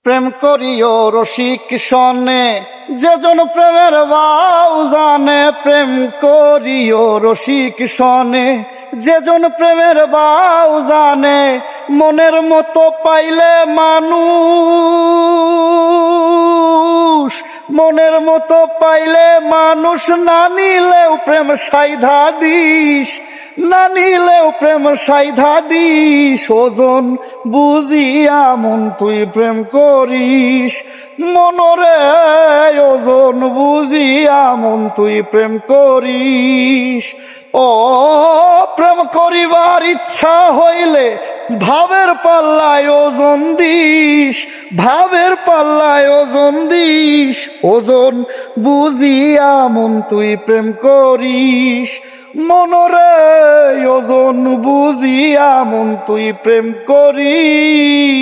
প্রেম করিও রসিক সনে, যেজন প্রেমের ভাও জানে। প্রেম করিও রসিক সনে, যেজন প্রেমের ভাও জানে। মনের মতো পাইলে মানুষ, মনের মতো পাইলে মানুষ। না নিলেও প্রেম সাইধা দিস, না নিলেও প্রেম সাইধা দিস। ওজন বুঝিয়া মন তুই প্রেম করিস, মনরে ওজন বুঝিয়া মন তুই প্রেম করিস। ও প্রেম করিবার ইচ্ছা হইলে ভাবের পাল্লায় ওজন দিস, ভাবের পাল্লায় ওজন দিস। ওজন বুঝিয়া মন তুই প্রেম করিস, মনরে ওজন বুঝিয়া মন তুই প্রেম করিস।